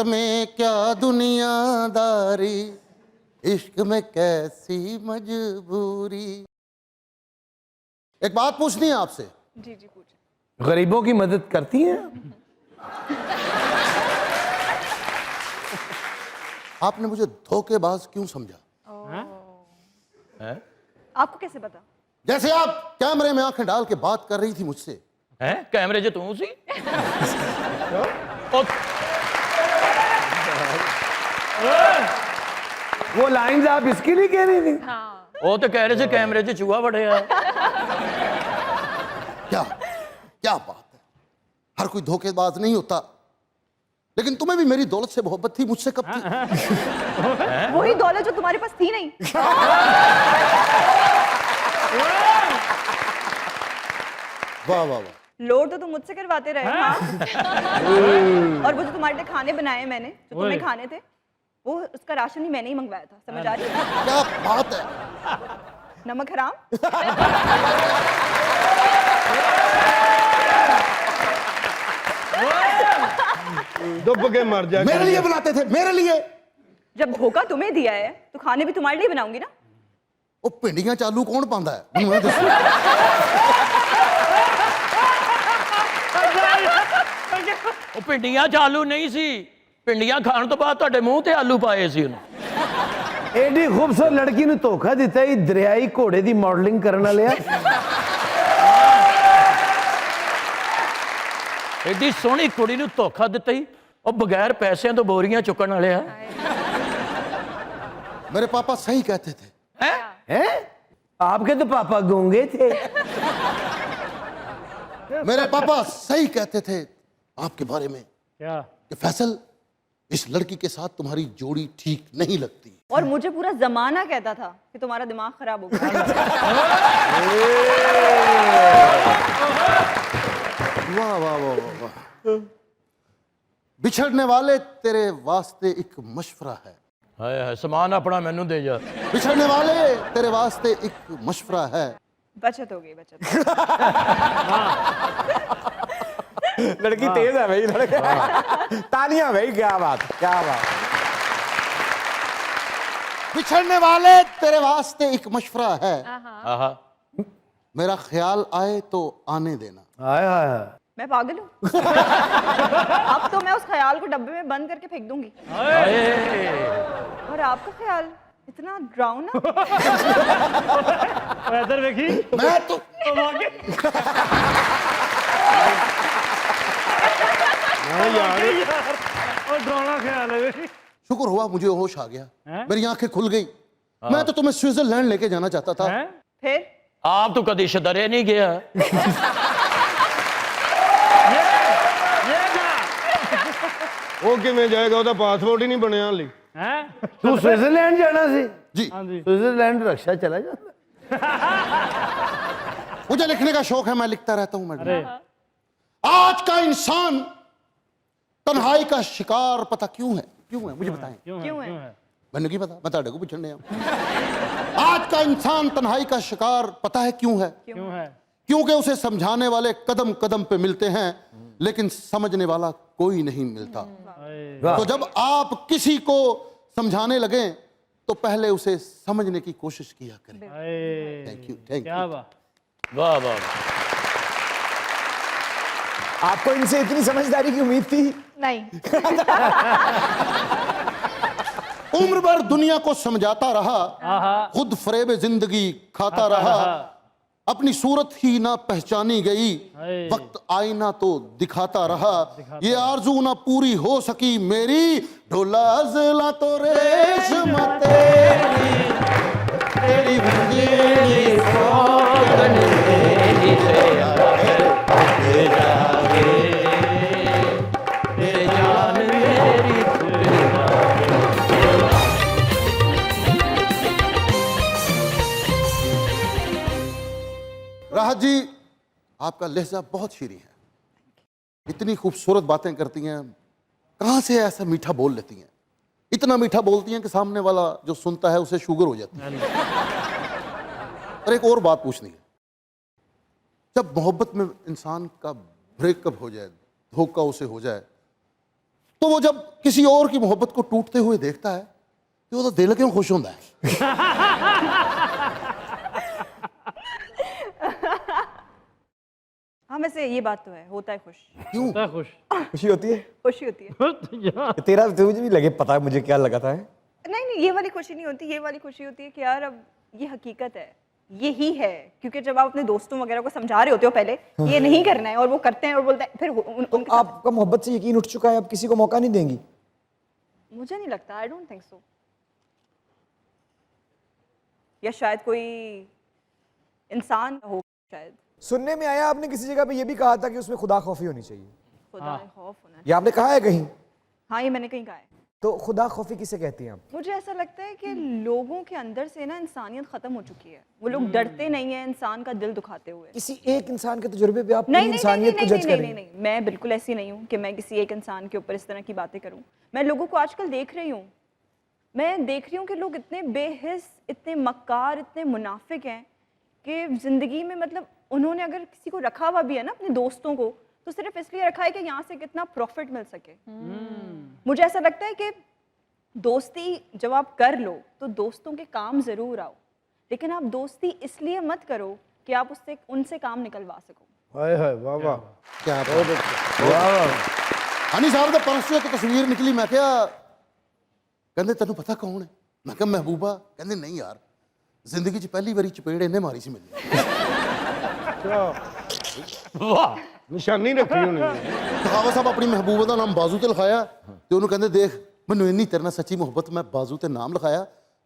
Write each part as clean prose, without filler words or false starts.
मोहब्बत में क्या दुनियादारी, इश्क में कैसी मजबूरी। एक बात पूछनी है आपसे। जी जी पूछे। गरीबों की मदद करती हैं? आपने मुझे धोखेबाज क्यों समझा? आपको कैसे पता? जैसे आप कैमरे में आंखें डाल के बात कर रही थी मुझसे। हैं कैमरे 'ਚ तू सी? वो लाइंस आप इसके लिए कह रही थी? हाँ। ਉਹ ਤਾਂ ਕਹਿ ਰਹੇ ਸੀ ਕੈਮਰੇ 'ਚ ਚੂਹਾ ਵੜਿਆ। क्या क्या बात है, हर कोई धोखेबाज नहीं होता। लेकिन तुम्हें भी मेरी दौलत से मोहब्बत थी, मुझसे कब थी? वही दौलत जो तुम्हारे पास थी नहीं। वाह वाह वाह। लोड तो तुम मुझसे करवाते रहे। हाँ। और वो जो तुम्हारे लिए खाने बनाए मैंने, जो तुम्हें खाने थे, वो उसका राशन ही मैंने ही मंगवाया था। समझ आ रही है? क्या बात है। नमक हराम। डुब के मर जा। मेरे लिए बनाते थे, मेरे लिए। जब धोखा तुम्हें दिया है तो खाने भी तुम्हारे लिए बनाऊंगी ना। वो पिंडियां चालू कौन पांदा है? मैं दसो। ਉਹ ਭਿੰਡੀਆਂ 'ਚ ਆਲੂ ਨਹੀਂ ਸੀ, ਭਿੰਡੀਆਂ ਖਾਣ ਤੋਂ ਬਾਅਦ ਤੁਹਾਡੇ ਮੂੰਹ ਤੇ ਆਲੂ ਪਾਏ ਸੀ ਉਹਨੇ। एडी खूबसूरत लड़की ने धोखा दिता ही दरियाई घोड़े की मॉडलिंग करने वाले आ। ਐਡੀ ਸੋਹਣੀ ਕੁੜੀ ਨੂੰ ਧੋਖਾ ਦਿੱਤਾ ਹੀ, ਉਹ ਬਗੈਰ ਪੈਸਿਆਂ ਤੋਂ ਬੋਰੀਆਂ ਚੁੱਕਣ ਵਾਲੇ ਆ। मेरे पापा सही कहते थे। हैं? आपके तो पापा गूंगे थे। मेरे पापा सही कहते थे आपके बारे में क्या? कि फैसल, इस लड़की के साथ तुम्हारी जोड़ी ठीक नहीं लगती। और मुझे पूरा जमाना कहता था कि तुम्हारा दिमाग खराब हो गया। वाह वाह वाह वाह वाह। बिछड़ने वाले तेरे वास्ते एक मशवरा है। ਹਾਏ ਹਾਏ ਸਮਾਨ ਆਪਣਾ ਮੈਨੂੰ ਦੇ ਜਾ। बिछड़ने वाले तेरे वास्ते एक मशवरा है। बचत हो गई, बचत। लड़की तेज है भाई, लड़का। तालियां भाई, क्या बात, क्या बात। बिछड़ने वाले तेरे वास्ते एक मशवरा है। ਆਹਾ मेरा ख्याल आए तो आने देना। हाय हाय हाय। मैं पागल हूँ? अब तो मैं उस ख्याल को डब्बे में बंद करके फेंक दूंगी। ਹਾਏ और आपका ख्याल इतना डरावना। इधर देखी। मैं तो और डरावना ख्याल है। शुक्र हुआ मुझे होश आ गया, मेरी आंखें खुल गई। मैं तो तुम्हें स्विट्जरलैंड लेके जाना चाहता था। फिर ਆਪ ਤੂੰ ਕਦੀ ਸ਼ਦਰੇ ਨਹੀਂ ਗਿਆ। वो किमें जाएगा, ਉਹਦਾ ਪਾਸਪੋर्ट ही नहीं बनया हाली। तू स्विट्जरलैंड जाना सी? जी, स्विट्जरलैंड रक्षा चला जाता। मुझे लिखने का शौक है, मैं लिखता रहता हूं मैडम। आज का इंसान तन्हाई का शिकार पता क्यों है? क्यों है मुझे बताएं। क्यों है? मैंने की पता, मैं ताड़े को पूछने आया। आज का इंसान तन्हाई का शिकार पता है क्यों है? क्यों है? क्योंकि उसे समझाने वाले कदम कदम पे मिलते हैं, लेकिन समझने वाला कोई नहीं मिलता। तो जब आप किसी को समझाने लगे तो पहले उसे समझने की कोशिश किया करें। Thank you, thank you. ਵਾਹ ਵਾਹ ਵਾਹ। आपको इनसे इतनी समझदारी की उम्मीद थी? नहीं। उम्र भर दुनिया को समझाता रहा, खुद फरेब जिंदगी खाता रहा, अपनी सूरत ही ना पहचानी गई, वक्त आईना तो दिखाता रहा, ये आरजू ना पूरी हो सकी मेरी, ढोला अज़ला तो रेशम तेरी, तेरी बंदेली सोगन मेरी से आगे जागे, तेरे जान मेरी राहत जी, आपका लहजा बहुत शीरी है, इतनी खूबसूरत बातें करती हैं, कहाँ से ऐसा मीठा बोल लेती हैं? इतना मीठा बोलती हैं कि सामने वाला जो सुनता है उसे शुगर हो जाती है। और एक और बात पूछनी है, जब मोहब्बत में इंसान का ब्रेकअप हो जाए, धोखा उसे हो जाए, तो वो जब किसी और की मोहब्बत को टूटते हुए देखता है तो वो दिल क्यों खुश होता है? हाँ वैसे ये बात तो है, होता है खुश, क्यों? होता है खुश। खुशी होती है खुशी होती है। यार, तेरा तो मुझे भी लगे पता है मुझे क्या लगा था है? नहीं नहीं, ये वाली खुशी नहीं होती, ये वाली खुशी होती है कि यार अब ये हकीकत है, ये ही है। क्योंकि जब आप अपने दोस्तों वगैरह को समझा रहे होते हो पहले कि ये नहीं करना है, और वो करते हैं और बोलते हैं, फिर उनके साथ आपका मोहब्बत से यकीन उठ चुका है, अब किसी को मौका नहीं देंगी? मुझे नहीं लगता, आई डोंट थिंक सो। या शायद कोई इंसान हो, शायद सुनने में आया आपने किसी जगह पे ये भी कहा था कि उसमें खुदा खौफी होनी चाहिए। खुदा खौफ होना। ये आपने कहा है कहीं? हाँ ये मैंने कहीं कहा है। तो खुदा खौफी किसे कहती हैं आप? मुझे ऐसा लगता है कि लोगों के अंदर से ना इंसानियत खत्म हो चुकी है। वो लोग डरते नहीं है इंसान का दिल दुखाते हुए। किसी एक इंसान के तजुर्बे पे आप नहीं पूरी नहीं इंसानियत को नहीं जज नहीं करें? नहीं नहीं, मैं बिल्कुल ऐसी नहीं हूँ कि मैं किसी एक इंसान के ऊपर इस तरह की बातें करूँ। मैं लोगों को आजकल देख रही हूँ, मैं देख रही हूँ कि लोग इतने बेहिस, इतने मक्कार, इतने मुनाफिक हैं कि ज़िंदगी में मतलब उन्होंने अगर किसी को रखा हुआ भी है ना, अपने दोस्तों को, तो सिर्फ इसलिए रखा है कि यहाँ से कितना प्रॉफिट मिल सके। मुझे ऐसा लगता है कि दोस्ती जब आप कर लो तो दोस्तों के काम ज़रूर आओ, लेकिन आप दोस्ती इसलिए मत करो कि आप उससे उनसे काम निकलवा सको। हाय हाय वाह वाह क्या वाह। हनी साहब ने परसों एक तस्वीर निकली, मैं क्या कहते तेन पता कौन है? मैं क्या महबूबा? कहते नहीं यार, जिंदगी च पहली बारी चपेड़ इन्हें मारी सी मिली। वाह, निशानी रखी उन्होंने। सखावत साहब अपनी महबूबा का नाम बाजू ते लिखाया ते उन्होंने कहते देख मैनू इन्नी तेरे नाल सच्ची मुहब्बत, मैं बाजू ते नाम लिखाया,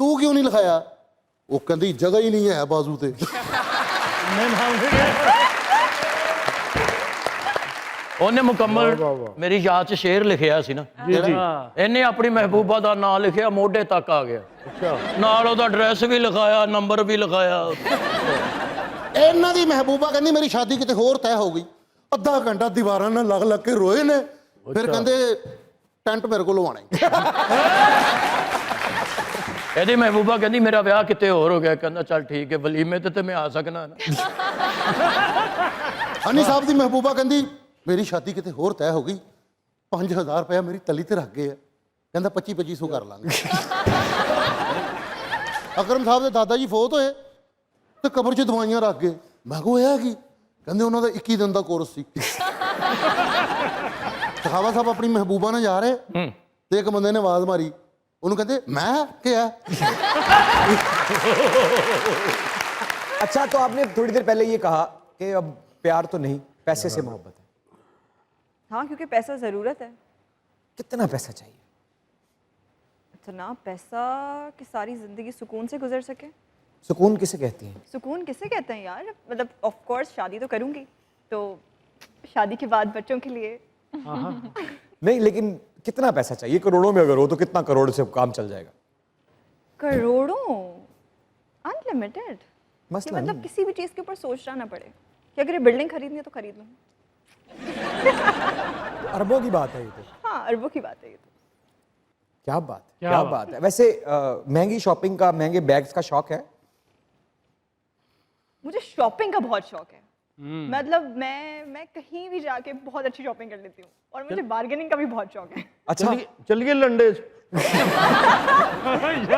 तू क्यों नहीं लिखाया? वो कहती जगह ही नहीं है बाजू ते। ਉਹਨੇ ਮੁਕੰਮਲ ਮੇਰੀ ਯਾਦ 'ਚ ਸ਼ੇਰ ਲਿਖਿਆ ਸੀ ਨਾ जी जी। ਇਹਨੇ ਆਪਣੀ ਮਹਿਬੂਬਾ ਦਾ ਨਾਂ ਲਿਖਿਆ, ਮੋਢੇ ਤੱਕ ਆ ਗਿਆ, ਨਾਲ ਉਹਦਾ ਐਡਰੈਸ ਵੀ ਲਿਖਾਇਆ, ਨੰਬਰ ਵੀ ਲਿਖਾਇਆ। ਇਹਨਾਂ ਦੀ ਮਹਿਬੂਬਾ ਕਹਿੰਦੀ ਮੇਰੀ ਸ਼ਾਦੀ ਕਿਤੇ ਹੋਰ ਤੈਅ ਹੋ ਗਈ। ਅੱਧਾ ਘੰਟਾ ਦੀਵਾਰਾਂ ਨਾਲ ਲੱਗ ਲੱਗ ਕੇ ਰੋਏ ਨੇ, ਫਿਰ ਕਹਿੰਦੇ ਟੈਂਟ ਮੇਰੇ ਕੋਲ ਲਵਾਉਣਾ ਈ। ਇਹਦੀ ਮਹਿਬੂਬਾ ਕਹਿੰਦੀ ਮੇਰਾ ਵਿਆਹ ਕਿਤੇ ਹੋਰ ਹੋ ਗਿਆ, ਕਹਿੰਦਾ ਚੱਲ ਠੀਕ ਹੈ, ਵਲੀਮੇ ਤੇ ਮੈਂ ਆ ਸਕਣਾ ਨਾ। ਹਨੀ ਸਾਹਿਬ ਦੀ ਮਹਿਬੂਬਾ ਕਹਿੰਦੀ ਮੇਰੀ ਸ਼ਾਦੀ ਕਿਤੇ ਹੋਰ ਤੈਅ ਹੋ ਗਈ, 5000 ਰੁਪਇਆ ਮੇਰੀ ਤਲੀ ਤੇ ਰੱਖ ਗਏ ਆ, ਕਹਿੰਦਾ 2500 ਕਰ ਲਾਂਗੇ। ਅਕਰਮ ਸਾਹਿਬ ਦੇ ਦਾਦਾ ਜੀ ਫੌਤ ਹੋਏ ਤੇ ਕਬਰ 'ਚ ਦਵਾਈਆਂ ਰੱਖ ਗਏ। ਮੈਂ ਕਿਹਾ ਇਹ ਕੀ? ਕਹਿੰਦੇ ਉਹਨਾਂ ਦਾ 21 ਦਿਨ ਦਾ ਕੋਰਸ ਸੀ। ਸਖਾਵਾ ਸਾਹਿਬ ਆਪਣੀ ਮਹਿਬੂਬਾ ਨਾਲ ਜਾ ਰਹੇ ਤੇ ਇੱਕ ਬੰਦੇ ਨੇ ਆਵਾਜ਼ ਮਾਰੀ, ਉਹਨੂੰ ਕਹਿੰਦੇ ਮੈਂ ਕਿਹਾ। अच्छा, तो आपने थोड़ी देर पहले ये कहा कि अब प्यार तो नहीं, पैसे से मोहब्बत है। हाँ क्योंकि पैसा ज़रूरत है। कितना पैसा चाहिए? इतना पैसा कि सारी ज़िंदगी सुकून से गुजर सके। सुकून किसे कहती हैं? सुकून किसे कहते हैं यार? मतलब ऑफ कोर्स शादी तो करूंगी, तो शादी के बाद बच्चों के लिए। नहीं, लेकिन कितना पैसा चाहिए? करोड़ों में अगर हो तो कितना करोड़ से काम चल जाएगा? करोड़ों? अनलिमिटेड। मसला मतलब नहीं। किसी भी चीज़ के ऊपर सोचना ना पड़े कि अगर ये बिल्डिंग खरीदनी है तो खरीद लूँ। अरबों की बात है ये तो। हाँ अरबों की बात है ये तो। क्या बात है, क्या क्या बात बात है। वैसे महंगी शॉपिंग का, महंगे बैग्स का शौक है? मुझे शॉपिंग का बहुत शौक है। मतलब मैं कहीं भी जाके बहुत अच्छी शॉपिंग कर लेती हूँ, और मुझे बार्गेनिंग का भी बहुत शौक है। अच्छा, चलिए लंडे।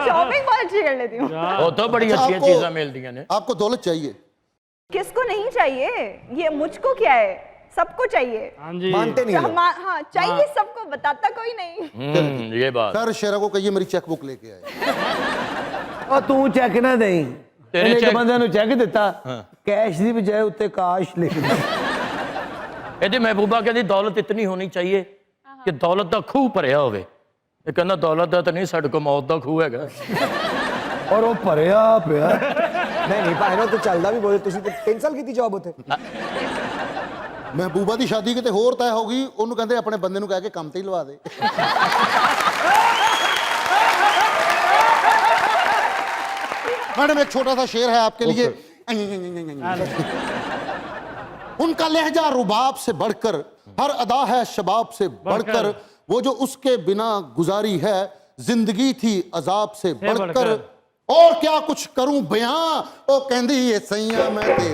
शॉपिंग बहुत अच्छी कर लेती हूँ। ਉਹ ਤਾਂ ਬੜੀ ਅੱਛੀਆਂ आपको- ਚੀਜ਼ਾਂ ਮਿਲਦੀਆਂ ਨੇ। आपको दौलत चाहिए? किसको नहीं चाहिए? ये मुझको क्या है, सबको चाहिए। हाँ जी। मानते नहीं लोग। हाँ चाहिए सबको, बताता कोई नहीं। ये बात सर शेरा को कहिए मेरी चेकबुक लेके आए। और तू चेक ना दें। तेरे एक चेक- बंदे ਨੂੰ ਚੈੱਕ ਦਿੱਤਾ, ਕੈਸ਼ ਦੀ ਬਜਾਏ ਉੱਤੇ ਕਾਸ਼ ਲਿਖ ਦਿੱਤਾ। ਇਹਦੀ ਮਹਿਬੂਬਾ ਕਹਿੰਦੀ ਦੌਲਤ ਇਤਨੀ ਹੋਣੀ ਚਾਹੀਏ ਕਿ ਦੌਲਤ ਦਾ ਖੂਹ ਭਰਿਆ ਹੋਵੇ। ਇਹ ਕਹਿੰਦਾ ਦੌਲਤ ਦਾ ਤਾਂ ਨਹੀਂ, ਸਾਡੇ ਕੋਲ ਮੌਤ ਦਾ ਖੂਹ ਹੈਗਾ। ਔਰ ਉਹ ਭਰਿਆ ਪਿਆ। नहीं पाए तो चलदा भी बोले, तुसी तो 3 साल की जॉब होते। ਮਹਿਬੂਬਾ ਦੀ ਸ਼ਾਦੀ ਕਿਤੇ ਹੋਰ ਤੈਅ ਹੋ ਗਈ, ਉਹਨੂੰ ਕਹਿੰਦੇ ਆਪਣੇ ਬੰਦੇ ਨੂੰ ਕਹਿ ਕੇ ਕੰਮ ਤੇ ਹੀ ਲਵਾ ਦੇ। मैडम एक छोटा सा शेर है आपके लिए। उनका लहजा रुबाब से बढ़कर, हर अदा है शबाब से बढ़कर, वो जो उसके बिना गुजारी है जिंदगी थी अजाब से बढ़कर। और क्या कुछ करूं बयां, ओ कहंदी ये सैया मैं तेरी